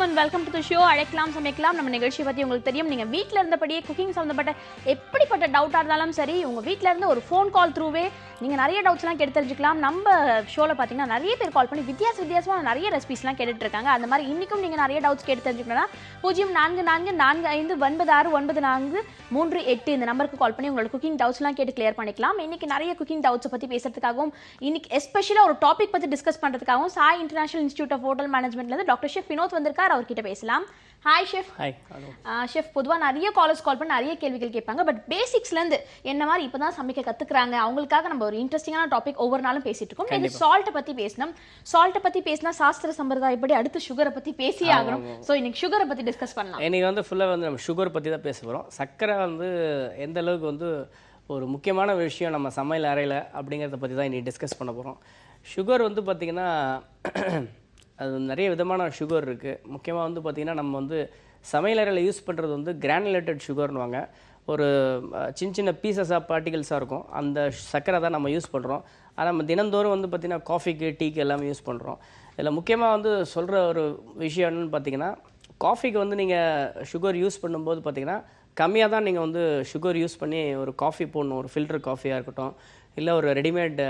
And welcome to the show. அழைக்கலாம் சமைக்கலாம். நம்ம நிகழ்ச்சியை பற்றி உங்களுக்கு தெரியும். நீங்கள் வீட்டில் இருந்தபடியே குக்கிங் சம்மந்தப்பட்ட எப்படிப்பட்ட டவுட்டாக இருந்தாலும் சரி, உங்கள் வீட்டில் இருந்து ஒரு ஃபோன் கால் த்ரூவே நீங்கள் நிறைய டவுட்ஸ்லாம் கேட்டு தெரிஞ்சுக்கலாம். நம்ம ஷோவில் பார்த்தீங்கன்னா நிறைய பேர் கால் பண்ணி வித்தியாசமான நிறைய ரெசிபிஸ்லாம் கேட்டுட்டு இருக்காங்க. அந்த மாதிரி இன்றைக்கும் நீங்கள் நிறைய டவுட்ஸ் கேட்டு தெரிஞ்சுக்கணும்னா 0444459438 இந்த நம்பருக்கு கால் பண்ணி உங்களோட குக்கிங் டவுட்ஸ்லாம் கேட்டு கிளியர் பண்ணிக்கலாம். இன்றைக்கி நிறைய குக்கிங் டவுட்ஸை பற்றி பேசுறதுக்காகவும் இன்னைக்கு எஸ்பெஷலாக ஒரு டாபிக் பற்றி டிஸ்கஸ் பண்ணுறதுக்காகவும் Sai international institute of hotel மேனேஜ்மெண்ட்லேருந்து டாக்டர் ஷெஃப் வினோத் வந்திருக்கார். அவர்கிட்ட பேசலாம். Hi chef. ஹாய். ஷெஃப், பொதுவாக நிறைய காலேஜ் கால் பண்ணி நிறைய கேள்விகள் கேட்பாங்க. பட் பேசிக்ஸ்லேருந்து என்ன மாதிரி இப்போ தான் சமைக்க கற்றுக்குறாங்க அவங்களுக்காக நம்ம ஒரு இன்ட்ரெஸ்டிங்கான டாபிக் ஒவ்வொரு நாளும் பேசிட்டு இருக்கோம். இது சால்ட்டை பற்றி பேசணும். சால்ட்டை பற்றி பேசினா சாஸ்திர சம்பிரதாயப்படி அடுத்து சுகரை பற்றி பேசியே ஆகணும். ஸோ இன்னைக்கு சுகரை பற்றி டிஸ்கஸ் பண்ணலாம். இன்னைக்கு வந்து ஃபுல்லாக வந்து நம்ம சுகர் பற்றி தான் பேச போகிறோம். சர்க்கரை வந்து எந்த அளவுக்கு வந்து ஒரு முக்கியமான விஷயம் நம்ம சமையல் அறையில் அப்படிங்கிறத பற்றி தான் இன்னைக்கு டிஸ்கஸ் பண்ண போகிறோம். சுகர் வந்து பார்த்திங்கன்னா அது நிறைய விதமான சுகர் இருக்குது. முக்கியமாக வந்து பார்த்திங்கன்னா நம்ம வந்து சமையலறையில் யூஸ் பண்ணுறது வந்து கிரானுலேட்டட் சுகர்னுவாங்க. ஒரு சின்ன பீசஸாக பார்ட்டிகல்ஸாக இருக்கும். அந்த சர்க்கரை தான் நம்ம யூஸ் பண்ணுறோம். ஆனால் நம்ம தினந்தோறும் வந்து பார்த்திங்கன்னா காஃபிக்கு டீக்கு எல்லாமே யூஸ் பண்ணுறோம். இதில் முக்கியமாக வந்து சொல்கிற ஒரு விஷயம் என்னென்னு பார்த்திங்கன்னா, காஃபிக்கு வந்து நீங்கள் சுகர் யூஸ் பண்ணும்போது பார்த்திங்கன்னா கம்மியாக தான் நீங்கள் வந்து சுகர் யூஸ் பண்ணி ஒரு காஃபி போடணும். ஒரு ஃபில்டர் காஃபியாக இருக்கட்டும், இல்லை ஒரு ரெடிமேட்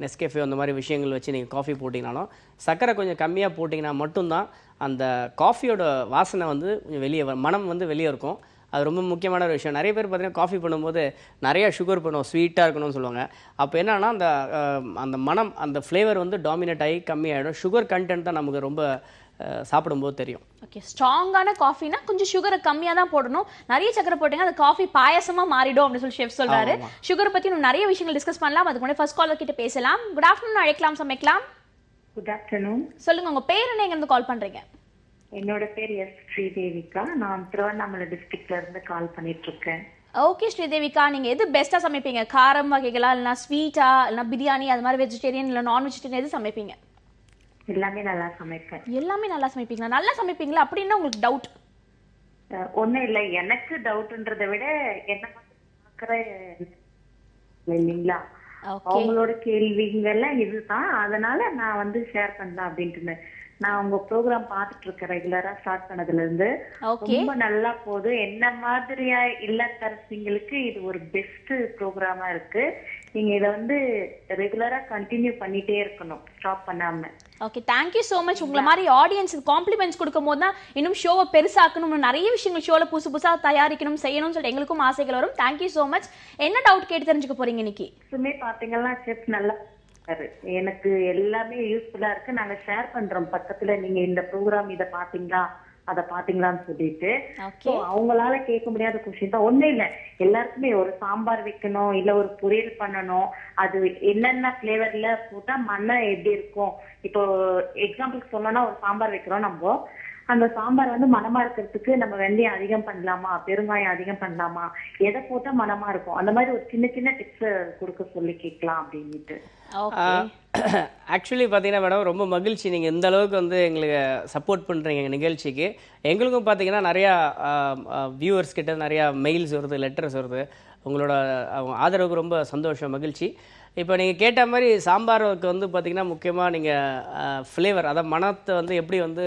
நெஸ்கேஃபே அந்த மாதிரி விஷயங்கள் வச்சு நீங்கள் காஃபி போட்டிங்கனாலும் சர்க்கரை கொஞ்சம் கம்மியாக போட்டிங்கன்னா மட்டும்தான் அந்த காஃபியோட வாசனை வந்து கொஞ்சம் வெளியே மனம் வந்து வெளியே இருக்கும். அது ரொம்ப முக்கியமான ஒரு விஷயம். நிறைய பேர் பார்த்திங்கன்னா காஃபி பண்ணும்போது நிறையா சுகர் பண்ணுவோம், ஸ்வீட்டாக இருக்கணும்னு சொல்லுவாங்க. அப்போ என்னன்னா அந்த மனம் அந்த ஃப்ளேவர் வந்து டாமினேட் ஆகி கம்மியாகிடும். சுகர் கண்டென்ட் தான் நமக்கு ரொம்ப சாப்பிடும்போது தெரியும். ஓகே, ஸ்ட்ராங்கான காஃபினா கொஞ்சம் சுகரை கம்மியாக தான் போடணும். நிறைய சக்கரை போட்டிங்கன்னா அது காஃபி பாயசமாக மாறிடும் அப்படின்னு சொல்லி ஷெஃப் சொல்கிறாரு. சுகரை பற்றி நம்ம நிறைய விஷயங்கள் டிஸ்கஸ் பண்ணலாம். அதுக்கு முன்னாடி ஃபர்ஸ்ட் காலர் கிட்ட பேசலாம். Good afternoon. அழைக்கலாம் சமைக்கலாம். Good afternoon. சொல்லுங்க, உங்க பேர் என்ன, எங்கேருந்து கால் பண்றீங்க? என்னோட பேர் எஸ் ஸ்ரீதேவிகா. நான் திருவண்ணாமலை டிஸ்ட்ரிக்ட்ல இருந்து கால் பண்ணிட்டு இருக்கேன். ஓகே ஸ்ரீதேவிகா, நீங்க எது பெஸ்டா சமைப்பீங்க? காரம் வகைகளா, இல்லைனா ஸ்வீட்டா, இல்லைனா பிரியாணி, அது மாதிரி வெஜிடேரியன் இல்லை நான் வெஜிடேரியன், எது சமைப்பீங்க? எல்லாமே நல்லா சமைப்பேன். எல்லாமே நல்லா சமைப்பீங்களா? நல்லா சமைப்பீங்களா அப்படின்னு உங்களுக்கு டவுட்? ஒன்னும் இல்லை, எனக்கு டவுட்ன்றதை விட என்ன பாக்குற இல்லைங்களா, அவங்களோட கேள்விங்கெல்லாம் இதுதான். அதனால நான் வந்து ஷேர் பண்ணலாம் அப்படின்ட்டு நான் உங்க ப்ரோக்ராம் பார்த்துட்டு இருக்கேன். ரெகுலரா ஸ்டார்ட் பண்ணதுல இருந்து ரொம்ப நல்லா போகுது. என்ன மாதிரியா இல்லத்தரசிங்களுக்கு இது ஒரு பெஸ்ட் ப்ரோக்ராமா இருக்கு. நீங்க இதை வந்து ரெகுலரா கண்டினியூ பண்ணிட்டே இருக்கணும், ஸ்டாப் பண்ணாம. Okay, thank you so much. உங்களை மாதிரி ஆடியன்ஸுக்கு காம்ப்ளிமெண்ட்ஸ் கொடுக்கும் போது தான் இன்னும் ஷோவை பெருசாக்கணும், நிறைய விஷயங்கள் ஷோவில் புதுசாக தயாரிக்கணும், செய்யணும்னு சொல்லிட்டு எங்களுக்கும் ஆசைகள் வரும். Thank you so much. என்ன டவுட் கேட்டு தெரிஞ்சுக்க போறீங்க இன்னைக்கு? சும்மே பாத்தீங்கன்னா செஃப் நல்லா எனக்கு எல்லாமே யூஸ்ஃபுல்லா இருக்கு. நாங்க ஷேர் பண்றோம் பக்கத்துல. நீங்க இந்த ப்ரோக்ராம் இதை பாத்தீங்களா அதை பாத்தீங்களான்னு சொல்லிட்டு அவங்களால கேட்க முடியாத கொஸ்டின் தான். ஒண்ணும் இல்ல, எல்லாருக்குமே ஒரு சாம்பார் வைக்கணும், இல்ல ஒரு பொரியல் பண்ணணும், அது என்னென்ன பிளேவர்ல போட்டா மண்ணை எப்படி இருக்கும். இப்போ எக்ஸாம்பிளுக்கு சொல்லணும்னா ஒரு சாம்பார் வைக்கிறோம், நம்ம அந்த சாம்பார் வந்து மனமா இருக்கிறதுக்கு நம்ம வெந்தயம் அதிகம் பண்ணலாமா, பெருங்காயம் அதிகம் பண்ணலாமா, எதை போட்டா மனமா இருக்கும், அந்த மாதிரி ஒரு சின்ன சின்ன டிப்ஸ் கொடுக்க சொல்லி கேட்கலாம் அப்படின்ட்டு. ஆக்சுவலி பார்த்தீங்கன்னா மேடம், ரொம்ப மகிழ்ச்சி நீங்கள் இந்த அளவுக்கு வந்து எங்களுக்கு சப்போர்ட் பண்ணுறீங்க எங்கள் நிகழ்ச்சிக்கு. எங்களுக்கும் பார்த்தீங்கன்னா நிறையா வியூவர்ஸ் கிட்ட நிறையா மெயில்ஸ் வருது, லெட்டர்ஸ் வருது. உங்களோட ஆதரவுக்கு ரொம்ப சந்தோஷம், மகிழ்ச்சி. இப்போ நீங்கள் கேட்ட மாதிரி சாம்பாருக்கு வந்து பார்த்திங்கன்னா முக்கியமாக நீங்கள் ஃப்ளேவர், அதாவது மனத்தை வந்து எப்படி வந்து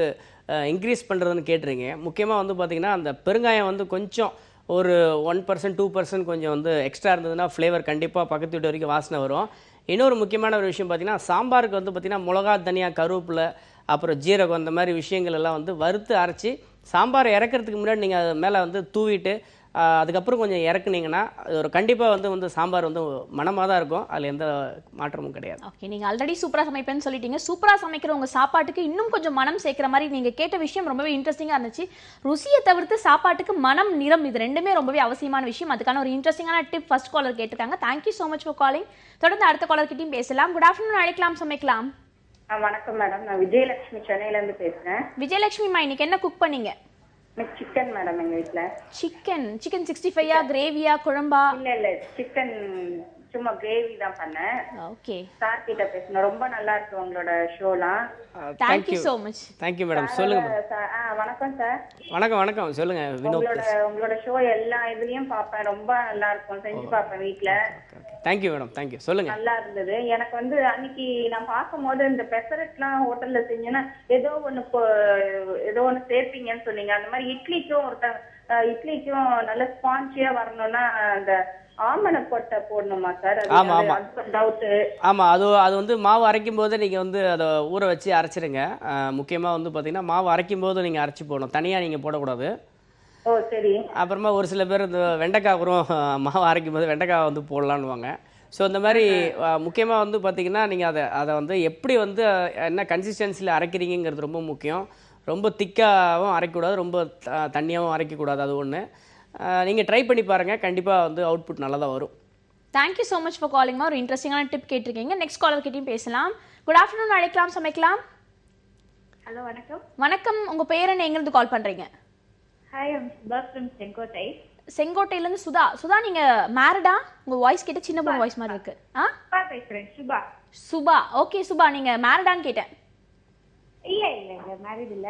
இன்க்ரீஸ் பண்ணுறதுன்னு கேட்டுறீங்க. முக்கியமாக வந்து பார்த்திங்கன்னா அந்த பெருங்காயம் வந்து கொஞ்சம் ஒரு 1% 2% கொஞ்சம் வந்து எக்ஸ்ட்ரா இருந்ததுன்னா ஃப்ளேவர் கண்டிப்பாக பக்கத்து வீட்டு வரைக்கும் வாசனை வரும். இன்னொரு முக்கியமான ஒரு விஷயம் பார்த்திங்கன்னா, சாம்பாருக்கு வந்து பார்த்திங்கன்னா மிளகா, தனியா, கருவேப்பிலை, அப்புறம் ஜீரகம், அந்த மாதிரி விஷயங்கள் எல்லாம் வந்து வறுத்து அரைச்சி சாம்பாரை இறக்கிறதுக்கு முன்னாடி நீங்கள் அது மேலே வந்து தூவிட்டு அதுக்கப்புறம் கொஞ்சம் இறக்குனீங்கன்னா அது ஒரு கண்டிப்பாக வந்து சாம்பார் வந்து மனமாக தான் இருக்கும். அதில் எந்த மாற்றமும் கிடையாது. ஓகே, நீங்கள் ஆல்ரெடி சூப்பராக சமைப்பேன்னு சொல்லிட்டீங்க. சூப்பராக சமைக்கிற உங்கள் சாப்பாட்டுக்கு இன்னும் கொஞ்சம் மனம் சேர்க்குற மாதிரி நீங்கள் கேட்ட விஷயம் ரொம்பவே இன்ட்ரெஸ்டிங்காக இருந்துச்சு. ருசியை தவிர்த்து சாப்பாட்டுக்கு மனம், நிறம், இது ரெண்டுமே ரொம்பவே அவசியமான விஷயம். அதுக்கான ஒரு இன்ட்ரெஸ்டிங்கான டிப் ஃபர்ஸ்ட் காலர் கேட்டிருக்காங்க. Thank you so much for calling. தொடர்ந்து அடுத்த காலர்கிட்டையும் பேசலாம். Good afternoon. அழைக்கலாம் சமைக்கலாம். வணக்கம் மேடம், நான் விஜயலட்சுமி சென்னையிலேருந்து பேசுகிறேன். விஜயலட்சுமிமா, இன்னைக்கு என்ன குக் பண்ணீங்க? சிக்கன் மேடம், எங்கள் வீட்டில் சிக்கன் 65 கிரேவியா, குழம்பா? இல்லை சிக்கன் சும்மா கிரேவி தான் பண்ணேன். ஓகே, சார் கிட்ட பேசணும். ரொம்ப நல்லா இருக்கு உங்களோட ஷோலாம். Thank you so much. Thank you madam. சொல்லுங்க மேடம். வணக்கம் சார். வணக்கம் வணக்கம், சொல்லுங்க. வினோத். உங்களோட ஷோ எல்லா இதுலயும் பாப்பேன். ரொம்ப நல்லா இருக்கும். செஞ்சு பாப்பேன் வீட்ல. Thank you madam, thank you. சொல்லுங்க. நல்லா இருந்தது. எனக்கு வந்து அன்னைக்கு நான் பார்க்கும்போது இந்த பெசரட்லாம் ஹோட்டல்ல செஞ்சேன்னா ஏதோ ஒண்ணு சேர்ப்பீங்கன்னு சொன்னீங்க. அந்த மாதிரி இட்லிக்கும் நல்ல ஸ்பான்சியா வரணும்னா அந்த ஆமண கொட்டை போடணுமா சார்? ஆமா ஆமா, டவுட். ஆமா, அது வந்து மாவு அரைக்கும் போது நீங்க வந்து அதை ஊற வச்சு அரைச்சிடுங்க. முக்கியமா வந்து பாத்தீங்கன்னா மாவு அரைக்கும் போது நீங்க அரைச்சி போடணும், தனியா நீங்க போடக்கூடாது. ஓ சரி. அப்புறமா ஒரு சில பேர் இந்த வெண்டைக்காய் வரும், மாவு அரைக்கும் போது வெண்டைக்காய் வந்து போடலான்னுவாங்க. ஸோ இந்த மாதிரி முக்கியமாக வந்து பார்த்திங்கன்னா நீங்கள் அதை வந்து எப்படி வந்து என்ன கன்சிஸ்டன்சியில் அரைக்கிறீங்கிறது ரொம்ப முக்கியம். ரொம்ப திக்காகவும் அரைக்கக்கூடாது, ரொம்ப தண்ணியாகவும் அரைக்கக்கூடாது. அது ஒன்று நீங்கள் ட்ரை பண்ணி பாருங்கள், கண்டிப்பாக வந்து அவுட்புட் நல்லா தான் வரும். தேங்க்யூ ஸோ மச் ஃபார் காலிங்மா. ஒரு இன்ட்ரெஸ்டிங்கான டிப் கேட்டிருக்கீங்க. நெக்ஸ்ட் காலர் கிட்டையும் பேசலாம். குட் ஆஃப்டர்நூன், அழைக்கலாம், சமைக்கலாம். ஹலோ வணக்கம். வணக்கம், உங்கள் பேர் என்ன, எங்கேருந்து கால் பண்ணுறீங்க? Hi, I'm Subha from Sengottai. செங்கோட்டையிலேருந்து சுதா. சுதா, நீங்கள் மேரிடா? உங்கள் வாய்ஸ் கேட்ட சின்ன பொண்ணு வாய்ஸ் மாதிரி இருக்கு. சுபா பேசுறேன். சுபா. சுபா, ஓகே. சுபா, நீங்கள் மேரிடான்னு கேட்டேன். இல்ல மேரிட் இல்ல.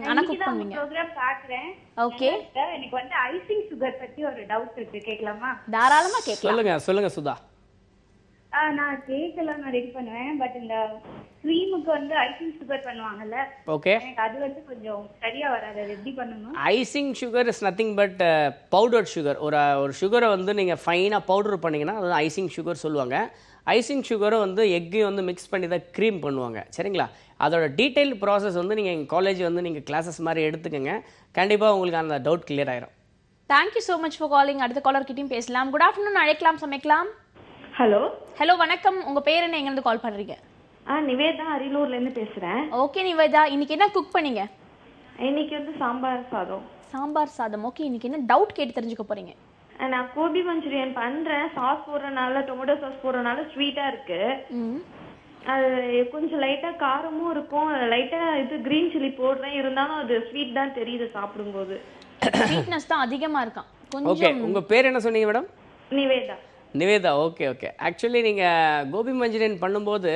ஆனா குக் பண்ணுவீங்க. ப்ரோகிராம் பாக்குறேன். ஓகே. எனக்கு வந்து ஐசிங் சுகர் பத்தி ஒரு டவுட் இருக்கு, கேட்கலாமா? தாராளமா கேட்கலாம். சொல்லுங்க சுதா. நான் கேக்கெல்லாம் நான் ரெடி பண்ணுவேன். பட் இந்த க்ரீமுக்கு வந்து ஐசிங் சுகர் பண்ணுவாங்கல்ல, ஓகே, எனக்கு அது வந்து கொஞ்சம் சரியா வராது. அது எப்படி பண்ணணும்? Icing sugar is nothing but powdered sugar. ஒரு சுகரை வந்து நீங்கள் ஃபைனாக பவுடர் பண்ணிங்கன்னா அது வந்து ஐசிங் சுகர் சொல்லுவாங்க. ஐசிங் சுகரை வந்து எக்கையும் வந்து மிக்ஸ் பண்ணி தான் க்ரீம் பண்ணுவாங்க, சரிங்களா? அதோட டீட்டெயில் ப்ராசஸ் வந்து நீங்கள் எங்கள் காலேஜ் வந்து நீங்கள் கிளாஸஸ் மாதிரி எடுத்துக்கோங்க, கண்டிப்பாக உங்களுக்கு அந்த டவுட் கிளியர் ஆயிரும். Thank you so much for calling. அடுத்த காலர் கிட்டையும் பேசலாம். குட் ஆஃப்டர்நூன், அழைக்கலாம், சமைக்கலாம். ஹலோ. ஹலோ, வணக்கம், உங்கள் பேர் என்ன, எங்கேருந்து கால் பண்ணுறீங்க? நிவேதா, அரியலூர்ல இருந்து பேசுறேன். ஓகே நிவேதா, இன்னைக்கு என்ன குக் பண்ணீங்க? இன்னைக்கு வந்து சாம்பார் சாதம். சாம்பார் சாதம். ஓகே, இன்னைக்கு என்ன டவுட் கேட்டு தெரிஞ்சுக்க போறீங்க? நான் கோபி மஞ்சூரியன் பண்றேன். சாஸ் போடுறதுனால, டொமேட்டோ சாஸ் போடுறதுனால ஸ்வீட்டா இருக்கு. அது கொஞ்சம் லைட்டா காரமும் இருக்கும். லைட்டா இது கிரீன் சில்லி போடுறேன், இருந்தாலும் அது ஸ்வீட் தான் தெரியுது சாப்பிடும்போது. ஸ்வீட்னஸ் தான் அதிகமா இருக்கான் ஓகே, கொஞ்சம். உங்கள் பேர் என்ன சொன்னீங்க madam? Nivetha. Nivetha, okay okay. Actually நீங்கள் கோபி மஞ்சூரியன் பண்ணும்போது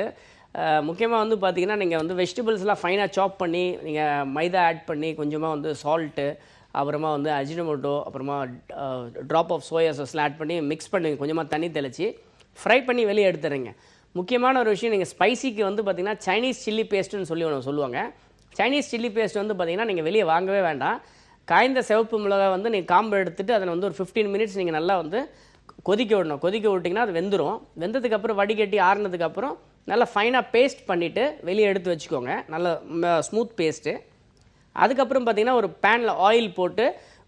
முக்கியமாக வந்து பார்த்தீங்கன்னா நீங்கள் வந்து வெஜிடபிள்ஸ்லாம் ஃபைனாக சாப் பண்ணி நீங்கள் மைதா ஆட் பண்ணி கொஞ்சமாக வந்து சால்ட்டு, அப்புறமா வந்து அஜினமோட்டோ, அப்புறமா ட்ராப் ஆஃப் சோயா சாஸ்லாம் ஆட் பண்ணி மிக்ஸ் பண்ணி கொஞ்சமாக தண்ணி தெளித்து ஃப்ரை பண்ணி வெளியே எடுத்துடுறீங்க. முக்கியமான ஒரு விஷயம், நீங்கள் ஸ்பைசிக்கு வந்து பார்த்திங்கன்னா சைனீஸ் சில்லி பேஸ்ட்டுன்னு சொல்லி ஒன்று சொல்லுவாங்க. சைனீஸ் சில்லி பேஸ்ட் வந்து பார்த்திங்கன்னா நீங்கள் வெளியே வாங்கவே வேண்டாம். காய்ந்த சிவப்பு மிளகாய் வந்து நீங்கள் காம்பு எடுத்துகிட்டு அதில் வந்து ஒரு 15 மினிட்ஸ் நீங்கள் நல்லா வந்து கொதிக்க விடணும். கொதிக்க விட்டிங்கன்னா அது வெந்துடும். வெந்ததுக்கப்புறம் வடிகட்டி ஆறுனதுக்கப்புறம் நல்லா ஃபைனாக பேஸ்ட் பண்ணிவிட்டு வெளியே எடுத்து வச்சுக்கோங்க, நல்ல ஸ்மூத் பேஸ்ட்டு. அதுக்கப்புறம் பார்த்திங்கன்னா ஒரு பேனில் ஆயில் போட்டு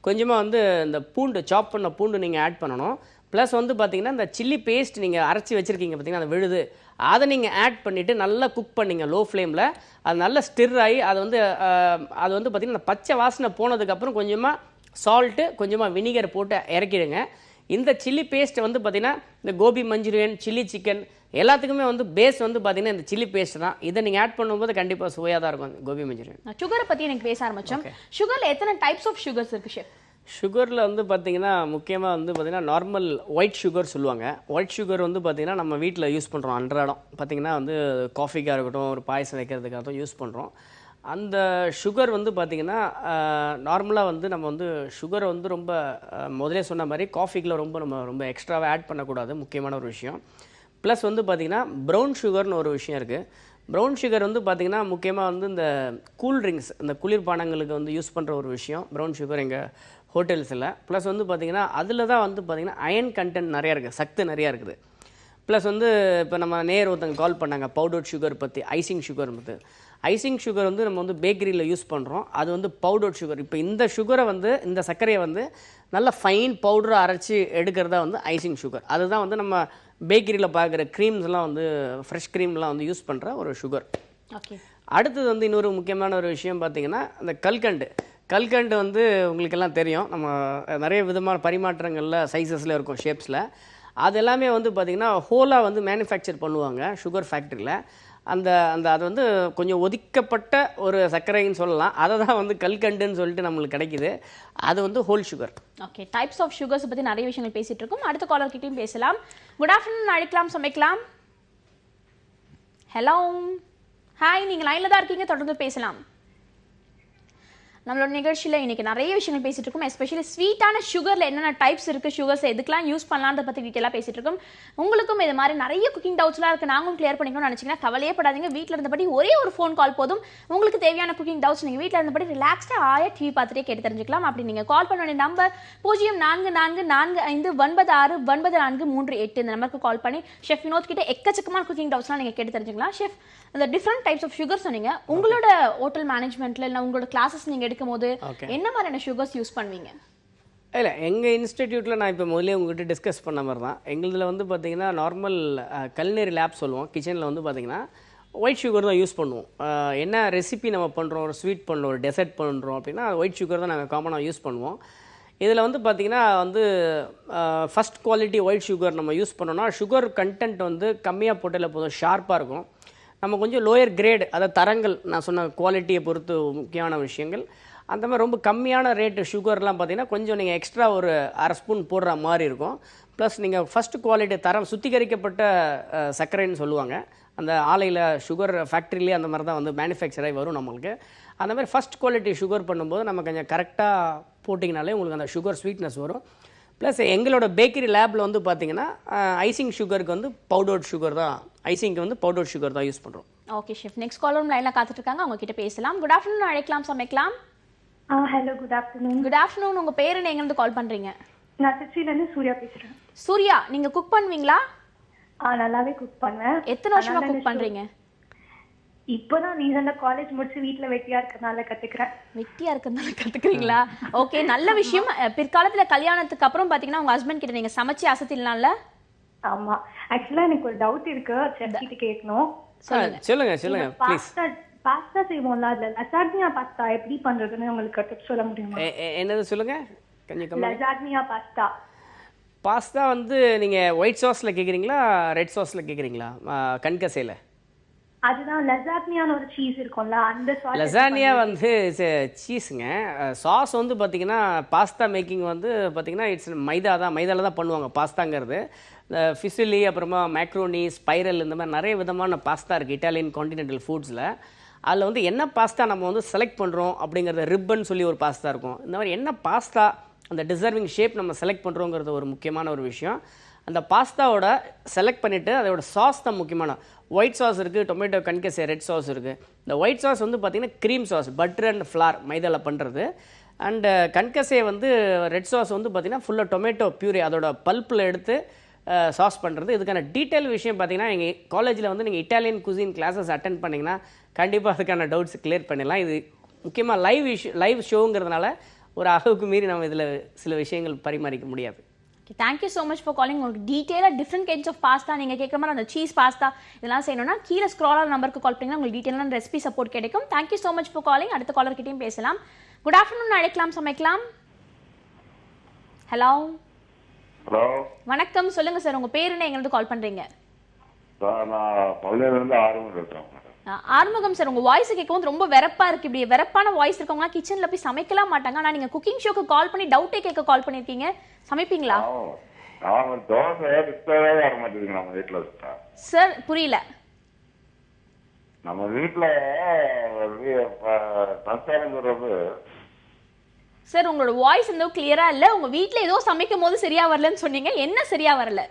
கொஞ்சமாக வந்து இந்த பூண்டு, சாப் பண்ண பூண்டு நீங்கள் ஆட் பண்ணணும். ப்ளஸ் வந்து பார்த்திங்கன்னா இந்த சில்லி பேஸ்ட் நீங்கள் அரைச்சி வச்சுருக்கீங்க பார்த்திங்கன்னா அந்த விழுது, அதை நீங்கள் ஆட் பண்ணிவிட்டு நல்லா குக் பண்ணிங்க லோ ஃப்ளேமில். அது நல்லா ஸ்டிர் ஆகி அது வந்து பார்த்திங்கன்னா அந்த பச்சை வாசனை போனதுக்கப்புறம் கொஞ்சமாக சால்ட்டு, கொஞ்சமாக வினிகர் போட்டு இறக்கிடுங்க. இந்த சில்லி பேஸ்ட்டை வந்து பார்த்திங்கன்னா இந்த கோபி மஞ்சூரியன், சில்லி சிக்கன் எல்லாத்துக்குமே வந்து பேஸ் வந்து பார்த்தீங்கன்னா இந்த சில்லி பேஸ்ட் தான். இதை நீங்கள் ஆட் பண்ணும்போது கண்டிப்பாக சுவையாக தான் இருக்கும் கோபி மஞ்சூரியன். சுகரை பற்றி எனக்கு பேச ஆரம்பித்தோம். சுகரில் எத்தனை டைப்ஸ் ஆஃப் சுகர்ஸ் இருக்குது ஷெஃப்? சுகரில் வந்து பார்த்திங்கன்னா முக்கியமாக வந்து பார்த்திங்கன்னா நார்மல் ஒயிட் சுகர் சொல்லுவாங்க. ஒயிட் சுகர் வந்து பார்த்திங்கன்னா நம்ம வீட்டில் யூஸ் பண்ணுறோம் அன்றாடம். பார்த்திங்கன்னா வந்து காஃபிக்காக இருக்கட்டும், ஒரு பாயசம் வைக்கிறதுக்காகட்டும் யூஸ் பண்ணுறோம். அந்த சுகர் வந்து பார்த்திங்கன்னா நார்மலாக வந்து நம்ம வந்து சுகரை வந்து ரொம்ப முதலே சொன்ன மாதிரி காஃபிக்கில் ரொம்ப எக்ஸ்ட்ராவாக ஆட் பண்ணக்கூடாது, முக்கியமான ஒரு விஷயம். ப்ளஸ் வந்து பார்த்திங்கன்னா ப்ரௌன் சுகர்னு ஒரு விஷயம் இருக்குது. ப்ரௌன் சுகர் வந்து பார்த்திங்கன்னா முக்கியமாக வந்து இந்த கூல் ட்ரிங்க்ஸ், இந்த குளிர்பானங்களுக்கு வந்து யூஸ் பண்ணுற ஒரு விஷயம் ப்ரௌன் சுகர் எங்கள் ஹோட்டல்ஸில். ப்ளஸ் வந்து பார்த்திங்கன்னா அதில் தான் வந்து பார்த்திங்கன்னா அயன் கண்டென்ட் நிறையா இருக்குது, சத்து நிறையா இருக்குது. ப்ளஸ் வந்து இப்போ நம்ம ஒருத்தங்க கால் பண்ணாங்க பவுடர் சுகர் பற்றி, ஐசிங் சுகர் பற்றி. ஐசிங் சுகர் வந்து நம்ம வந்து பேக்கரியில் யூஸ் பண்ணுறோம், அது வந்து பவுடர் சுகர். இப்போ இந்த சுகரை வந்து, இந்த சர்க்கரையை வந்து நல்ல ஃபைன் பவுடராக அரைச்சி எடுக்கிறதா வந்து ஐசிங் சுகர். அதுதான் வந்து நம்ம பேக்கரியில் பார்க்குற க்ரீம்ஸ்லாம் வந்து ஃப்ரெஷ் க்ரீம்லாம் வந்து யூஸ் பண்ணுற ஒரு சுகர். ஓகே. அடுத்தது வந்து இன்னொரு முக்கியமான ஒரு விஷயம் பார்த்திங்கன்னா இந்த கல்கண்டு வந்து உங்களுக்கெல்லாம் தெரியும், நம்ம நிறைய விதமான பரிமாற்றங்களில் சைஸஸில் இருக்கும், ஷேப்ஸில். அது எல்லாமே வந்து பார்த்திங்கன்னா ஹோலாக வந்து மேனுஃபேக்சர் பண்ணுவாங்க சுகர் ஃபேக்ட்ரியில். அந்த அந்த அது வந்து கொஞ்சம் ஒதுக்கப்பட்ட ஒரு சர்க்கரைன்னு சொல்லலாம். அதை தான் வந்து கல்கண்டுன்னு சொல்லிட்டு நம்மளுக்கு கிடைக்குது. அது வந்து whole sugar. Okay, types of sugars பற்றி நிறைய விஷயங்கள் பேசிட்டு இருக்கோம். அடுத்த காலர் கிட்டையும் பேசலாம். குட் ஆஃப்டர்நூன், அழைக்கலாம், சமைக்கலாம். ஹலோ, ஹாய், நீங்கள் லைனில் தான் இருக்கீங்க, தொடர்ந்து பேசலாம். நம்மளோட நிகழ்ச்சியில் இன்னைக்கு நிறைய விஷயங்கள் பேசிட்டு இருக்கோம். எஸ்பெஷலி ஸ்வீட்டான சுகரில் என்னென்ன டைப்ஸ் இருக்குது, சுகர்ஸ் எதுக்கெல்லாம் யூஸ் பண்ணலான்றத பற்றி டீட்டெயிலாக பேசிட்டு இருக்கோம். உங்களுக்கும் இது மாதிரி நிறைய குக்கிங் டவுட்ஸ்லாம் இருக்குது, நாங்களும் கிளியர் பண்ணிக்கணும்னு நினச்சிங்கன்னா கவலையே படாதீங்க. வீட்டில் இருந்தபடி ஒரே ஒரு ஃபோன் கால் போதும். உங்களுக்கு தேவையான குக்கிங் டவுட்ஸ் நீங்கள் வீட்டில் இருந்தபடி ரிலாக்ஸ்டாக டிவி பார்த்துட்டே கேட்டு தெரிஞ்சுக்கலாம். அப்படி நீங்கள் கால் பண்ண வேண்டிய நம்பர் 044445969438. இந்த நம்பருக்கு கால் பண்ணி ஷெஃப் வினோத் கிட்ட எக்கச்சக்கமான குக்கிங் டவுட்ஸ்லாம் நீங்கள் கேட்டு தெரிஞ்சுக்கலாம். ஷெஃப், அந்த டிஃப்ரெண்ட் டைப்ஸ் ஆஃப் சுகர் சொன்னீங்க. உங்களோட ஹோட்டல் மேனேஜ்மெண்ட்ல இல்லை உங்களோட கிளாஸஸ் நீங்கள் எடுக்கும் போது என்ன மாதிரியான சுகர்ஸ் யூஸ் பண்ணுவீங்க? இல்லை, எங்கள் இன்ஸ்டிடியூட்டில் நான் இப்போ முதல்ல உங்கள்கிட்ட டிஸ்கஸ் பண்ண மாதிரி தான். எங்களுதில் வந்து பார்த்திங்கன்னா நார்மல் கல்னரி லேப் சொல்லுவோம். கிச்சனில் வந்து பார்த்திங்கன்னா ஒயிட் சுகர் தான் யூஸ் பண்ணுவோம். என்ன ரெசிபி நம்ம பண்ணுறோம், ஒரு ஸ்வீட் பண்ணுறோம், ஒரு டெசர்ட் பண்ணுறோம் அப்படின்னா ஒயிட் சுகர் தான் நாங்கள் காமனாக யூஸ் பண்ணுவோம். இதில் வந்து பார்த்திங்கன்னா வந்து ஃபஸ்ட் குவாலிட்டி ஒயிட் சுகர் நம்ம யூஸ் பண்ணோன்னா சுகர் கண்டென்ட் வந்து கம்மியாக போட்டால் போதும், ஷார்ப்பாக இருக்கும். நம்ம கொஞ்சம் லோயர் கிரேடு, அதாவது தரங்கள், நான் சொன்ன குவாலிட்டியை பொறுத்து முக்கியமான விஷயங்கள், அந்த மாதிரி ரொம்ப கம்மியான ரேட்டு சுகர்லாம் பார்த்திங்கன்னா கொஞ்சம் நீங்கள் எக்ஸ்ட்ரா ஒரு அரை ஸ்பூன் போடுற மாதிரி இருக்கும். ப்ளஸ் நீங்கள் ஃபஸ்ட்டு குவாலிட்டி தரம் சுத்திகரிக்கப்பட்ட சர்க்கரைன்னு சொல்லுவாங்க. அந்த ஆலையில் சுகர் ஃபேக்ட்ரிலேயே அந்த மாதிரி தான் வந்து மேனுஃபேக்சர் ஆகி வரும் நம்மளுக்கு. அந்த மாதிரி ஃபஸ்ட் குவாலிட்டி சுகர் பண்ணும்போது நம்ம கொஞ்சம் கரெக்டாக போட்டிங்கனாலே உங்களுக்கு அந்த சுகர் ஸ்வீட்னஸ் வரும். ப்ளஸ் எங்களோட பேக்கரி லேபில் வந்து பார்த்திங்கன்னா ஐசிங் சுகருக்கு வந்து பவுடர்ட் சுகர் தான், ஐசிங்க்கு வந்து பவுடர்ட் சுகர் தான் யூஸ் பண்ணுறோம். ஓகே ஷெஃப், நெக்ஸ்ட் காலர் லைனில் காத்துட்டு இருக்காங்க, அவங்க கிட்ட பேசலாம். குட் ஆஃப்டர்நூன், அழைக்கலாம், சமைக்கலாம். Hello, good afternoon. Good afternoon, உங்கள் பேர் என்ன, எங்கேருந்து கால் பண்ணுறீங்க? நான் திருச்சியிலேருந்து சூர்யா பேசுகிறேன். சூர்யா, நீங்கள் குக் பண்ணுவீங்களா? நல்லாவே குக் பண்ணுவேன். எத்தனை வருஷமா குக் பண்ணுறீங்க? இப்போதான் ரீசெண்டாக காலேஜ் முடிச்சு வீட்டில் வெட்டியா இருக்கிறதுனால கற்றுக்கிறேன். வெட்டியா இருக்கிறதுனால கற்றுக்குறீங்களா? ஓகே, நல்ல விஷயம். பிற்காலத்தில் கல்யாணத்துக்கு அப்புறம் பார்த்தீங்கன்னா உங்கள் ஹஸ்பண்ட் கிட்ட நீங்கள் சமைச்சு அசத்திடலாம்ல? ஆமா, ஆக்சுவலாக எனக்கு ஒரு டவுட் இருக்கு, செஃப் கிட்ட கேட்கணும். சொல்லுங்க ப்ளீஸ். பாஸ்தா செய்வோம்ல, அதுல லசாக்னியா பாஸ்தா எப்படி பண்றதுன்னு உங்களுக்கு டிப்ஸ் சொல்ல முடியுமா? என்னது சொல்லுங்க கொஞ்சம். லசாக்னியா பாஸ்தா வந்து நீங்கள் ஒயிட் சாஸில் கேட்குறீங்களா, ரெட் சாஸில் கேட்குறீங்களா? கண்கசையில் அதுதான் லசாக்னியான்னு ஒரு சீஸ் இருக்கும்ல, அந்த சாஸ். லசானியா வந்து சீஸுங்க. சாஸ் வந்து பார்த்திங்கன்னா பாஸ்தா மேக்கிங் வந்து பார்த்திங்கன்னா இட்ஸ் மைதாவில் தான் பண்ணுவாங்க பாஸ்தாங்கிறது. இந்த ஃபிசிலி, அப்புறமா மேக்ரோனி, ஸ்பைரல், இந்த மாதிரி நிறைய விதமான பாஸ்தா இருக்குது இட்டாலியன் கான்டினென்டல் ஃபுட்ஸில். அதில் வந்து என்ன பாஸ்தா நம்ம வந்து செலக்ட் பண்ணுறோம் அப்படிங்கிறத ரிப்பன் சொல்லி ஒரு பாஸ்தா இருக்கும். இந்த மாதிரி என்ன பாஸ்தா அந்த டிசர்விங் ஷேப் நம்ம செலக்ட் பண்ணுறோங்கிறது ஒரு முக்கியமான ஒரு விஷயம். அந்த பாஸ்தாவோட செலக்ட் பண்ணிவிட்டு அதோட சாஸ் தான் முக்கியமான. ஒயிட் சாஸ் இருக்குது, டொமேட்டோ கன்கசே ரெட் சாஸ் இருக்குது. இந்த ஒயிட் சாஸ் வந்து பார்த்திங்கன்னா cream sauce, butter and flour மைதாவில் பண்ணுறது. அண்டு கன்கசே வந்து ரெட் சாஸ் வந்து பார்த்திங்கன்னா ஃபுல்லாக டொமேட்டோ பியூரி அதோட பல்ப்பில் எடுத்து சாஸ் பண்ணுறது. இதுக்கான டீட்டெயில் விஷயம் பார்த்திங்கன்னா எங்கள் காலேஜில் வந்து நீங்கள் இட்டாலியன் குசின் கிளாஸஸ் அட்டென்ட் பண்ணிங்கன்னா கண்டிப்பாக அதுக்கான டவுட்ஸ் கிளியர் பண்ணிடலாம். இது முக்கியமாக லைவ் ஷோங்கிறதுனால ஒரு அளவுக்கு மீறி நம்ம இதில் சில விஷயங்கள் பரிமாறிக்க முடியாது. Okay, thank you so much for calling. உங்களுக்கு டீட்டெயிலாக டிஃப்ரெண்ட் கைண்ட்ஸ் ஆஃப் பாஸ்தா நீங்கள் கேட்குற மாதிரி அந்த சீஸ் பாஸ்தா இதெல்லாம் செய்யணும்னா கீழே ஸ்க்ரால் நம்பருக்கு கால் பண்ணிங்கன்னா உங்களுக்கு டீட்டெயிலான ரெசிபி சப்போர்ட் கிடைக்கும். Thank you so much for calling. அடுத்த காலர்கிட்டையும் பேசலாம். குட் ஆஃப்டர்நூன், அழைக்கலாம், சமைக்கலாம். ஹலோ ஹலோ, வணக்கம், சொல்லுங்க சார், உங்க பேர் என்ன, எங்கிருந்து கால் பண்றீங்க? சார் நான் பள்ளியிலேருந்து ஆர்வம் இருக்கேன். ஆறுமுகம் சார், உங்க வாய்ஸ் கேட்கவும் ரொம்ப வெறப்பா இருக்கு. இப்படி வெறப்பான வாய்ஸ் இருக்கவங்க கிச்சன்ல போய் சமைக்கலாம் மாட்டாங்க. ஆனா நீங்க குக்கிங் ஷோக்கு கால் பண்ணி டவுட்டே கேட்க கால் பண்ணிருக்கீங்க. சமைப்பீங்களா? தோசை டிஸ்டர்பே வர மாட்டேங்குது நம்ம வீட்டுல. சார் புரியல. நம்ம வீட்டுல சம்சாரம் சொல்றது. சார் உங்களோட வாய்ஸ் எந்த கிளியரா இல்ல. உங்க வீட்ல ஏதோ சமைக்கும் போது சரியா வரலன்னு சொன்னீங்க. என்ன சரியா வரல?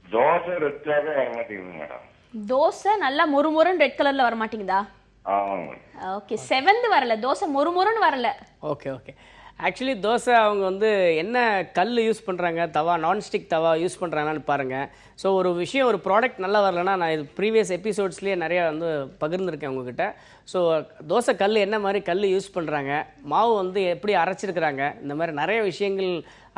தோசை ரெட்டாவே வர மாட்டேங்குது மேடம். தோசை நல்லா மொறுமொறுன்னு ரெட் கலர்ல வர மாட்டேங்குதா? ஓகே, செவந்து வரல, தோசை மொறுமொறுன்னு வரல. ஓகே. ஆக்சுவலி தோசை அவங்க வந்து என்ன கல் யூஸ் பண்ணுறாங்க, தவா, நான்ஸ்டிக் தவா யூஸ் பண்ணுறாங்கன்னு பாருங்கள். ஸோ ஒரு விஷயம், ஒரு ப்ராடக்ட் நல்லா வரலன்னா, நான் இது ப்ரீவியஸ் எபிசோட்ஸ்லேயே நிறையா வந்து பகிர்ந்துருக்கேன் உங்ககிட்ட. ஸோ தோசை கல் என்ன மாதிரி கல் யூஸ் பண்ணுறாங்க, மாவு வந்து எப்படி அரைச்சிருக்கிறாங்க, இந்த மாதிரி நிறைய விஷயங்கள்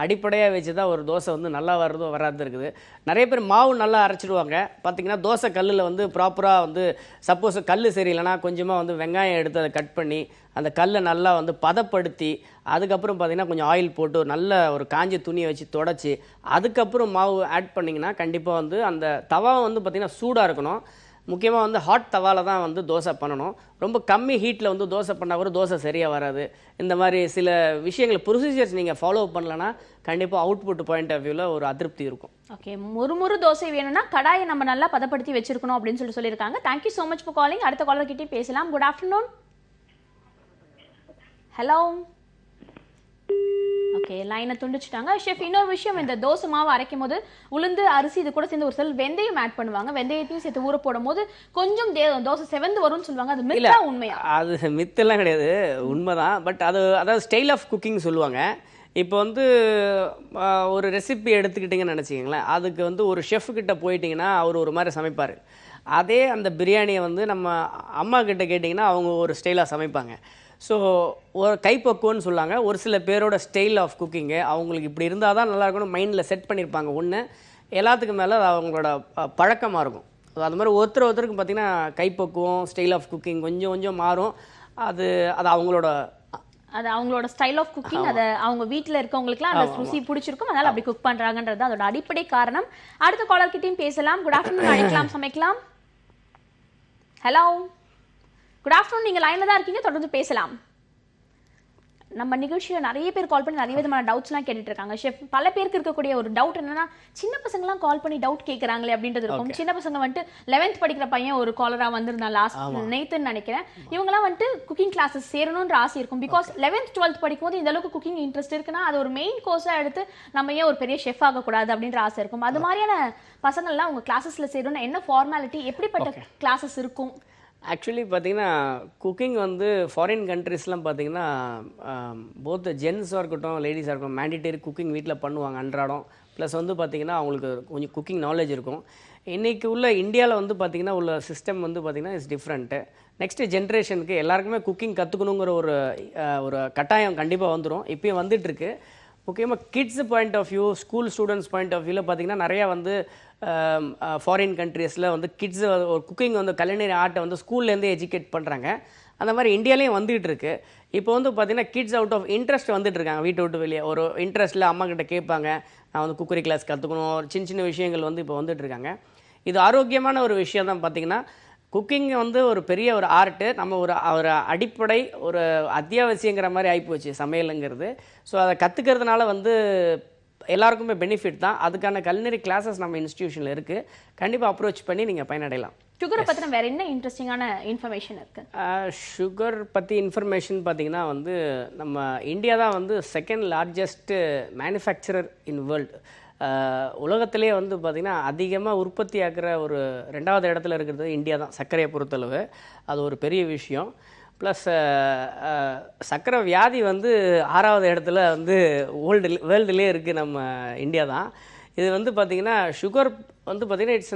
அடிப்படையாக வச்சு தான் ஒரு தோசை வந்து நல்லா வர்றதும் வராது இருக்குது. நிறைய பேர் மாவு நல்லா அரைச்சிடுவாங்க. பார்த்திங்கன்னா தோசை கல்லில் வந்து ப்ராப்பராக வந்து சப்போஸ் கல் சரியில்லைனா கொஞ்சமாக வந்து வெங்காயம் எடுத்து அதை கட் பண்ணி அந்த கல்லை நல்லா வந்து பதப்படுத்தி அதுக்கப்புறம் பார்த்திங்கன்னா கொஞ்சம் ஆயில் போட்டு நல்ல ஒரு காஞ்ச துணியை வச்சு தொடச்சி அதுக்கப்புறம் மாவு ஆட் பண்ணிங்கன்னா கண்டிப்பாக வந்து அந்த தவா வந்து பார்த்திங்கன்னா சூடாக இருக்கணும். முக்கியமாக வந்து ஹாட் தவால தான் வந்து தோசை பண்ணணும். ரொம்ப கம்மி ஹீட்டில் வந்து தோசை பண்ணால் கூட தோசை சரியாக வராது. இந்த மாதிரி சில விஷயங்கள் ப்ரொசீஜர்ஸ் நீங்கள் ஃபாலோ பண்ணலன்னா கண்டிப்பாக அவுட்புட் பாயிண்ட் ஆஃப் வியூவில் ஒரு அதிருப்தி இருக்கும். ஓகே, முறுமுறு தோசை வேணும்னா கடாயை நம்ம நல்லா பதப்படுத்தி வச்சிருக்கணும் அப்படின்னு சொல்லியிருக்காங்க. Thank you so much for calling. அடுத்த காலர் கிட்டே பேசலாம். Good afternoon. ஹலோ. ஓகே, லைனை துண்டிச்சிட்டாங்க. ஷெஃப், இன்னொரு விஷயம், இந்த தோசை மாவு அரைக்கும் போது உளுந்து அரிசி இது கூட சேர்ந்து ஒரு சில வெந்தயம் ஆட் பண்ணுவாங்க. வெந்தயத்தையும் சேர்த்து ஊற போடும் போது கொஞ்சம் தோசை செவந்து வரும்னு சொல்லுவாங்க. அது மித்தா உண்மையா? அது மித்தெல்லாம் கிடையாது, உண்மைதான். பட் அதாவது ஸ்டைல் ஆஃப் குக்கிங் சொல்லுவாங்க. இப்போ வந்து ஒரு ரெசிபி எடுத்துக்கிட்டிங்கன்னு நினச்சிக்கிங்களேன், அதுக்கு வந்து ஒரு ஷெஃப் கிட்ட போயிட்டிங்கன்னா அவர் ஒரு மாதிரி சமைப்பார். அதே அந்த பிரியாணியை வந்து நம்ம அம்மா கிட்ட கேட்டிங்கன்னா அவங்க ஒரு ஸ்டைலாக சமைப்பாங்க. ஸோ ஒரு கைப்பக்குவம்னு சொல்லாங்க. ஒரு சில பேரோட ஸ்டைல் ஆஃப் குக்கிங்கு அவங்களுக்கு இப்படி இருந்தால் தான் நல்லா இருக்கணும் மைண்டில் செட் பண்ணியிருப்பாங்க. ஒன்று எல்லாத்துக்கு மேலே அது அவங்களோட பழக்கமாக இருக்கும். அது மாதிரி ஒருத்தருக்கு பார்த்திங்கன்னா கைப்பக்குவம் ஸ்டைல் ஆஃப் குக்கிங் கொஞ்சம் கொஞ்சம் மாறும். அது அவங்களோட ஸ்டைல் ஆஃப் குக்கிங், அதை அவங்க வீட்டில் இருக்கவங்களுக்குலாம் அந்த ருசி பிடிச்சிருக்கும், அதனால அப்படி குக் பண்ணுறாங்கன்றது அதோட அடிப்படை காரணம். அடுத்த காலர் கிட்டையும் பேசலாம். Good afternoon. அழைக்கலாம், சமைக்கலாம். Hello, good afternoon. நீங்கள் லைனில் தான் இருக்கீங்க, தொடர்ந்து பேசலாம். நம்ம நிகழ்ச்சியில் நிறைய பேர் கால் பண்ணி நிறைய விதமான டவுட்ஸ்லாம் கேட்டுட்டு இருக்காங்க. ஷெஃப், பல பேருக்கு இருக்கக்கூடிய ஒரு டவுட் என்னன்னா, சின்ன பசங்கலாம் கால் பண்ணி டவுட் கேட்குறாங்களே அப்படின்றது இருக்கும். சின்ன பசங்க வந்துட்டு 11th படிக்கிற பையன் ஒரு காலராக வந்திருந்தான் லாஸ்ட் நேத்துன்னு நினைக்கிறேன். இவங்கலாம் வந்துட்டு குக்கிங் கிளாஸஸ் சேரணுன்ற ஆசை இருக்கும். பிகாஸ் 11th 12th படிக்கும்போது இந்த அளவுக்கு குக்கிங் இன்ட்ரெஸ்ட் இருக்குன்னா அது ஒரு மெயின் கோர்ஸாக எடுத்து நம்ம ஏன் ஒரு பெரிய ஷெஃப் ஆகக்கூடாது அப்படின்ற ஆசை இருக்கும். அது மாதிரியான பசங்கள்லாம் உங்கள் கிளாஸஸில் சேரணும்னா என்ன ஃபார்மாலிட்டி, எப்படிப்பட்ட கிளாஸஸ் இருக்கும்? ஆக்சுவலி பார்த்திங்கன்னா குக்கிங் வந்து ஃபாரின் கண்ட்ரீஸ்லாம் பார்த்திங்கன்னா போத் ஜென்ஸாக இருக்கட்டும் லேடிஸாக இருக்கட்டும் மேண்டிட்டரி குக்கிங் வீட்டில் பண்ணுவாங்க அன்றாடம். ப்ளஸ் வந்து பார்த்திங்கன்னா அவங்களுக்கு கொஞ்சம் குக்கிங் நாலேஜ் இருக்கும். இன்றைக்கி உள்ள இந்தியாவில் வந்து பார்த்திங்கன்னா உள்ள சிஸ்டம் வந்து பார்த்திங்கன்னா இட்ஸ் டிஃப்ரெண்ட்டு. நெக்ஸ்ட்டு ஜென்ரேஷனுக்கு எல்லாருக்குமே குக்கிங் கற்றுக்கணுங்கிற ஒரு கட்டாயம் கண்டிப்பாக வந்துடும். இப்போயும் வந்துட்டுருக்கு. முக்கியமாக kids point of view, school students point of வியூவில் பார்த்திங்கன்னா நிறையா வந்து ஃபாரின் கண்ட்ரீஸில் வந்து கிட்ஸு ஒரு குக்கிங் வந்து கலினரி ஆர்ட்டை வந்து ஸ்கூல்லேருந்தே எஜுகேட் பண்ணுறாங்க. அந்த மாதிரி இந்தியாலேயும் வந்துகிட்டு இருக்குது. இப்போ வந்து பார்த்திங்கன்னா கிட்ஸ் அவுட் ஆஃப் இன்ட்ரெஸ்ட் வந்துட்டு இருக்காங்க. வீட்டை விட்டு வெளியே ஒரு இன்ட்ரெஸ்ட்டில் அம்மா கிட்ட கேட்பாங்க, நான் வந்து குக்கரி கிளாஸ் கற்றுக்கணும், ஒரு சின்ன சின்ன விஷயங்கள் வந்து இப்போ வந்துட்டுருக்காங்க. இது ஆரோக்கியமான ஒரு விஷயம் தான். பார்த்திங்கன்னா குக்கிங் வந்து ஒரு பெரிய ஒரு ஆர்ட்டு, நம்ம ஒரு அடிப்படை ஒரு அத்தியாவசியங்கிற மாதிரி ஆகிப்போச்சு சமையலுங்கிறது. ஸோ அதை கற்றுக்கிறதுனால வந்து எல்லாருக்குமே பெனிஃபிட் தான். அதுக்கான கலினரி கிளாஸஸ் நம்ம இன்ஸ்டிடியூஷனில் இருக்குது. கண்டிப்பாக அப்ரோச் பண்ணி நீங்கள் பயனடையலாம். சுகரை பற்றின வேறு என்ன இன்ட்ரெஸ்டிங்கான இன்ஃபர்மேஷன் இருக்குது? சுகர் பற்றி இன்ஃபர்மேஷன் பார்த்திங்கன்னா வந்து நம்ம இந்தியா தான் வந்து second largest manufacturer in world. உலகத்திலே வந்து பார்த்திங்கன்னா அதிகமாக உற்பத்தி ஆக்கிற ஒரு 2வது இடத்துல இருக்கிறது இந்தியா தான் சர்க்கரையை பொறுத்தளவு. அது ஒரு பெரிய விஷயம். ப்ளஸ் சர்க்கரை வியாதி வந்து 6வது இடத்துல வந்து வேர்ல்டுலேயே இருக்குது நம்ம இந்தியா தான். இது வந்து பார்த்திங்கன்னா சுகர் வந்து பார்த்திங்கன்னா இட்ஸ்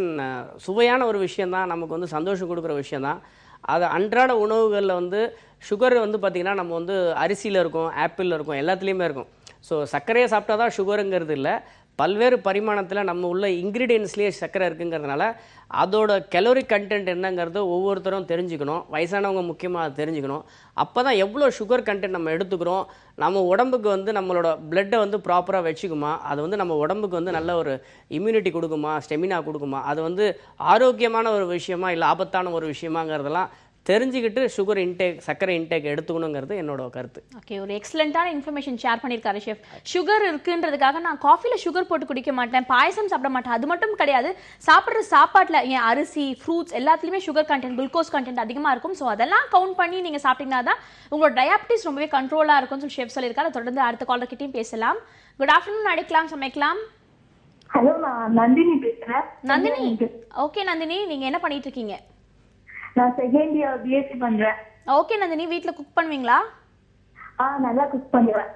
சுவையான ஒரு விஷயந்தான், நமக்கு வந்து சந்தோஷம் கொடுக்குற விஷயந்தான். அது அன்றாட உணவுகளில் வந்து சுகர் வந்து பார்த்திங்கன்னா நம்ம வந்து அரிசியில் இருக்கும், ஆப்பிளில் இருக்கும், எல்லாத்துலேயுமே இருக்கும். ஸோ சர்க்கரையை சாப்பிட்டா தான் சுகருங்கிறது இல்லை, பல்வேறு பரிமாணத்தில் நம்ம உள்ள இன்க்ரீடியன்ஸ்லேயே சர்க்கரை இருக்குங்கிறதுனால அதோட கலோரி கண்டென்ட் என்னங்கிறது ஒவ்வொருத்தரும் தெரிஞ்சுக்கணும். வயசானவங்க முக்கியமாக அதை தெரிஞ்சுக்கணும். அப்போ தான் எவ்வளோ சுகர் கண்டென்ட் நம்ம எடுத்துக்கிறோம், நம்ம உடம்புக்கு வந்து நம்மளோட பிளட்டை வந்து ப்ராப்பராக வச்சுக்குமா, அது வந்து நம்ம உடம்புக்கு வந்து நல்ல ஒரு இம்யூனிட்டி கொடுக்குமா, ஸ்டெமினா கொடுக்குமா, அது வந்து ஆரோக்கியமான ஒரு விஷயமா இல்லை ஆபத்தான ஒரு விஷயமாங்கிறதெல்லாம் தெரிஞ்சுக்கிட்டு சுகர் இன்டேக் சர்க்கரை இன்டேக் எடுத்துக்கணுங்கிறது என்னோட கருத்து. ஓகே, ஒரு எக்ஸலண்ட்டான இன்ஃபர்மேஷன் ஷேர் பண்ணியிருக்காரு ஷெஃப். சுகர் இருக்குன்றதுக்காக நான் காஃபியில் சுகர் போட்டு குடிக்க மாட்டேன், பாயசம் சாப்பிட மாட்டேன், அது மட்டும் கிடையாது, சாப்பிட்ற சாப்பாட்டில் என் அரிசி ஃப்ரூட்ஸ் எல்லாத்துலேயுமே சுகர் கண்டென்ட் குளுக்கோஸ் கண்டென்ட் அதிகமாக இருக்கும். ஸோ அதெல்லாம் கவுண்ட் பண்ணி நீங்கள் சாப்பிட்டீங்கன்னா தான் உங்களோட டயாபிட்டிஸ் ரொம்பவே கண்ட்ரோலாக இருக்கும்னு சொல்லி ஷெஃப் சொல்லியிருக்காரு. தொடர்ந்து அடுத்த காலர் கிட்டையும் பேசலாம். Good afternoon. அழைக்கலாம், சமைக்கலாம். ஹலோ, நான் நந்தினி பேசுறேன். நந்தினி, ஓகே நந்தினி, நீங்க என்ன பண்ணிட்டு இருக்கீங்க? நான் செகண்ட் இயர் பிஎஸ்சி பண்றேன். ஓகே நந்தினி, வீட்ல குக் பண்ணுவீங்களா? நல்லா குக் பண்ணுவேன்.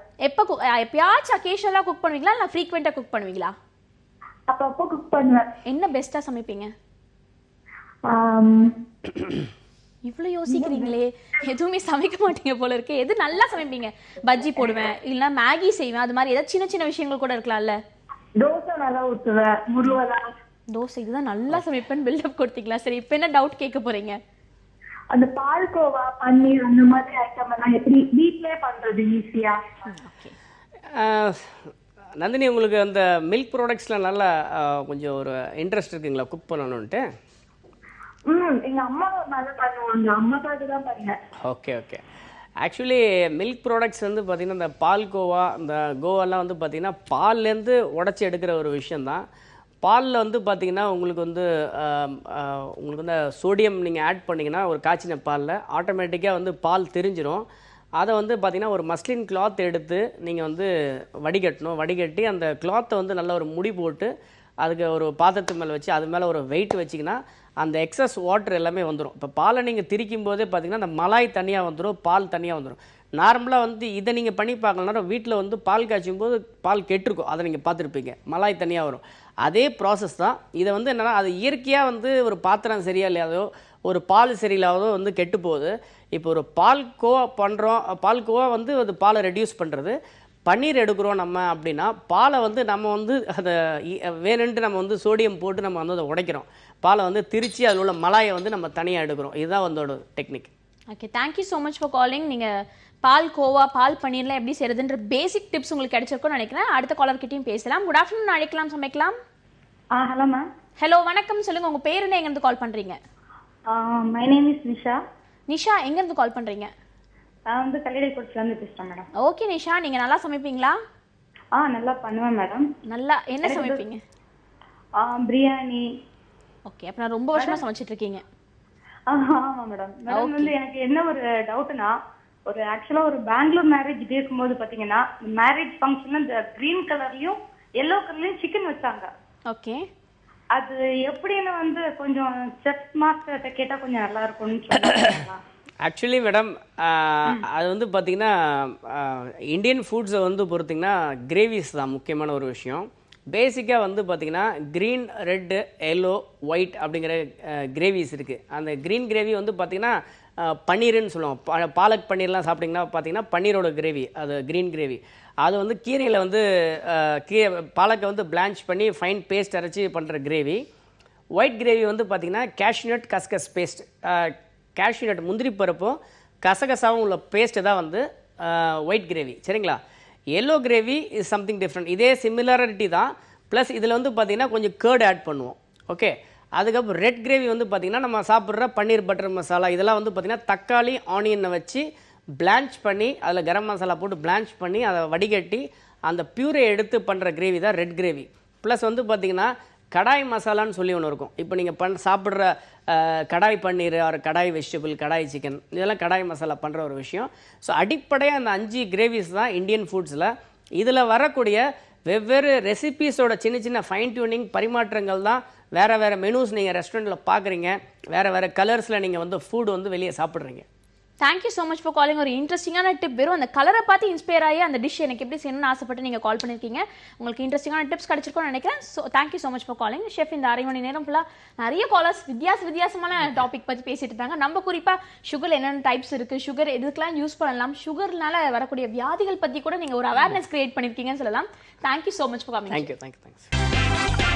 எப்பயாச்சும் அகேஷனலா குக் பண்ணுவீங்களா இல்ல ஃப்ரீக்வெண்டா குக் பண்ணுவீங்களா? அப்பப்போ குக் பண்ணுவேன். என்ன பெஸ்டா சமைப்பீங்க? இவ்வளவு யோசிக்கிறீங்களே, எதுவுமே சமைக்க மாட்டீங்க போல இருக்கு. எது நல்லா சமைப்பீங்க? பஜ்ஜி போடுவேன், இல்ல மேகி செய்வேன், அது மாதிரி ஏதாவது சின்ன சின்ன விஷயங்கள் கூட இருக்கலாம்ல. தோசை நல்லா ஊத்துவேன், முருவலா தோசை இதுதான் நல்லா சமைப்பேன்னு பில்டப் கொடுத்தீங்களா? சரி, இப்போ என்ன டவுட் கேட்க போறீங்க? அந்த பால்கோவா, பன்னீர் அந்த மாதிரி ஐட்டம் எல்லாம் எப்படி வீட்லயே பண்றது ஈஸியா? நந்தினி, உங்களுக்கு அந்த மில்க் ப்ராடக்ட்ஸில் நல்லா கொஞ்சம் ஒரு இன்ட்ரெஸ்ட் இருக்குங்களா குக் பண்ணணுன்ட்டு? எங்க அம்மா நல்லா பண்ணுவாங்க, அம்மா பார்த்து தான் பண்ணேன். Okay okay. Actually milk products வந்து பார்த்திங்கன்னா இந்த பால்கோவா, இந்த கோவாலாம் வந்து பார்த்திங்கன்னா பால்லேருந்து உடச்சி எடுக்கிற ஒரு விஷயந்தான். பாலில் வந்து பார்த்திங்கன்னா உங்களுக்கு வந்து சோடியம் நீங்கள் ஆட் பண்ணிங்கன்னா ஒரு காய்ச்சின பாலில் ஆட்டோமேட்டிக்காக வந்து பால் தெரிஞ்சிடும். அதை வந்து பார்த்திங்கன்னா ஒரு மஸ்லின் கிளாத் எடுத்து நீங்கள் வந்து வடிகட்டணும். வடிகட்டி அந்த கிளாத்தை வந்து நல்ல ஒரு முடி போட்டு அதுக்கு ஒரு பாத்திரத்து மேலே வச்சு அது மேலே ஒரு வெயிட் வச்சிங்கன்னா அந்த எக்ஸஸ் வாட்டர் எல்லாமே வந்துடும். இப்போ பாலை நீங்கள் திரிக்கும் போதே பார்த்திங்கன்னா அந்த மலாய் தனியாக வந்துடும், பால் தனியாக வந்துடும். நார்மலாக வந்து இதை நீங்கள் பண்ணி பார்க்கலன்னா வீட்டில் வந்து பால் காய்ச்சும் போது பால் கெட்டிருக்கும், அதை நீங்கள் பார்த்துருப்பீங்க, மலாய் தனியாக வரும். அதே ப்ராசஸ் தான். இதை வந்து என்னென்னா அது இயற்கையாக வந்து ஒரு பாத்திரம் சரியா இல்லையாதோ ஒரு பால் சரியில்லாதோ வந்து கெட்டு போகுது. இப்போ ஒரு பால்கோவா பண்ணுறோம், பால்கோவா வந்து அது பாலை ரெடியூஸ் பண்ணுறது. பன்னீர் எடுக்கிறோம் நம்ம அப்படின்னா பாலை வந்து நம்ம வந்து அதை வேணுன்ட்டு நம்ம வந்து சோடியம் போட்டு நம்ம வந்து அதை உடைக்கிறோம். பாலை வந்து திரிச்சு அதில் உள்ள மலாயை வந்து நம்ம தனியாக எடுக்கிறோம். இதுதான் வந்தோட technique. Okay, thank you so much for calling. நீங்கள் பால் கோவா, பால் பன்னீர்லாம் எப்படி செய்யறதுன்ற பேசிக் டிப்ஸ் உங்களுக்கு கிடைச்சிருக்கும்னு நினைக்கிறேன். அடுத்த காலர்கிட்டையும் பேசலாம். குட் ஆஃப்டர்நூன், அழைக்கலாம், சமைக்கலாம். Hello ma'am. ஹலோ, வணக்கம். சொல்லுங்கள், உங்கள் பேர் என்ன, எங்கேருந்து கால் பண்ணுறீங்க? My name is Nisha. Nisha, எங்கேருந்து கால் பண்ணுறீங்க? நான் வந்து கல்லிடைக்குறிச்சிலேருந்து பேசுகிறேன் மேடம். ஓகே நிஷா, நீங்கள் நல்லா சமைப்பீங்களா? நல்லா பண்ணுவேன் மேடம். நல்லா என்ன சமைப்பீங்க? பிரியாணி. ஓகே, அப்போ நான் ரொம்ப வருஷமாக சமைச்சிட்டு இருக்கீங்க. ஆமாம் மேடம். மேடம் வந்து எனக்கு என்ன ஒரு டவுட்னா, ஒரு ஆக்சுவலாக ஒரு பெங்களூர் மேரேஜ் இருக்கும்போது பார்த்தீங்கன்னா மேரேஜ் ஃபங்க்ஷனில் இந்த க்ரீன் கலர்லையும் எல்லோ கலர்லையும் சிக்கன் வச்சாங்க. ஓகே, அது எப்படின்னு வந்து கொஞ்சம் செஃப் மாஸ்டர்கிட்ட கேட்டால் கொஞ்சம் நல்லா இருக்கும்னு சொல்லுவாங்க. ஆக்சுவலி மேடம் அது வந்து பார்த்திங்கன்னா இந்தியன் ஃபுட்ஸை வந்து பொறுத்திங்கன்னா கிரேவிஸ் தான் முக்கியமான ஒரு விஷயம். பேசிக்காக வந்து பார்த்திங்கன்னா க்ரீன், ரெட்டு, எல்லோ, ஒயிட் அப்படிங்கிற கிரேவிஸ் இருக்குது. அந்த க்ரீன் கிரேவி வந்து பார்த்திங்கன்னா பன்னீர்னு சொல்லுவோம். பாலக் பன்னீர்லாம் சாப்பிட்டிங்கன்னா பார்த்திங்கன்னா பன்னீரோட கிரேவி, அது க்ரீன் கிரேவி. அது வந்து கீரையில் வந்து பாலக்கை வந்து பிளான்ச் பண்ணி ஃபைன் பேஸ்ட் அரைச்சி பண்ணுற கிரேவி. ஒயிட் கிரேவி வந்து பார்த்திங்கன்னா கேஷ்யூநட், கஸ்கஸ் பேஸ்ட், கேஷ்யூநட் முந்திரி பருப்பும் கசகசாவும் உள்ள பேஸ்ட்டு தான் வந்து ஒயிட் கிரேவி. சரிங்களா? Yellow gravy is something different. இதே சிமிலாரிட்டி தான், ப்ளஸ் இதில் வந்து பார்த்திங்கன்னா கொஞ்சம் கேர்டு ஆட் பண்ணுவோம். ஓகே, அதுக்கப்புறம் ரெட் கிரேவி வந்து பார்த்திங்கன்னா நம்ம சாப்பிட்ற பன்னீர் பட்டர் மசாலா இதெல்லாம் வந்து பார்த்திங்கன்னா தக்காளி, ஆனியனை வச்சு பிளான்ச் பண்ணி அதில் கரம் மசாலா போட்டு பிளான்ச் பண்ணி அதை வடிகட்டி அந்த பியூரை எடுத்து பண்ணுற கிரேவி தான் ரெட் கிரேவி. ப்ளஸ் வந்து பார்த்திங்கன்னா கடாய் மசாலான்னு சொல்லி ஒன்று இருக்கும். இப்போ நீங்கள் சாப்பிட்ற கடாய் பன்னீர், ஒரு கடாய் வெஜிடபிள், கடாய் சிக்கன், இதெல்லாம் கடாய் மசாலா பண்ணுற ஒரு விஷயம். ஸோ அடிப்படையாக அந்த 5 கிரேவிஸ் தான் இந்தியன் ஃபுட்ஸில். இதில் வரக்கூடிய வெவ்வேறு ரெசிபீஸோட சின்ன சின்ன ஃபைன் டியூனிங் பரிமாற்றங்கள் தான். வேறு மெனூஸ் நீங்கள் ரெஸ்டாரண்ட்டில் பார்க்குறீங்க, வேறு கலர்ஸில் நீங்கள் வந்து ஃபுட் வந்து வெளியே சாப்பிட்றீங்க. Thank you so much for calling. ஒரு இன்ட்ரெஸ்டிங்கான டிப், வெறும் அந்த கலரை பார்த்து இன்ஸ்பயர் ஆகி அந்த டிஷ் எனக்கு எப்படி செய்யணும்னு ஆசைப்பட்டு நீங்கள் கால் பண்ணியிருக்கீங்க. உங்களுக்கு இன்ட்ரெஸ்டிங்கான டிப்ஸ் கிடைச்சிருக்கும்னு நினைக்கிறேன். So thank you so much for calling. Chef இந்த 1/2 மணி நேரம் ஃபுல்லாக நிறைய காலர்ஸ் வித்தியாசமான டாபிக் பற்றி பேசிட்டு இருந்தாங்க. நம்ம குறிப்பாக சுகர் என்னென்ன டைப்ஸ் இருக்குது, சுகர் எதுக்கெல்லாம் யூஸ் பண்ணலாம், சுகர்னால வரக்கூடிய வியாதிகள் பற்றி கூட நீங்கள் ஒரு அவேர்னஸ் கிரியேட் பண்ணியிருக்கீங்கன்னு சொல்லலாம். Thank you so much for coming. Thank you.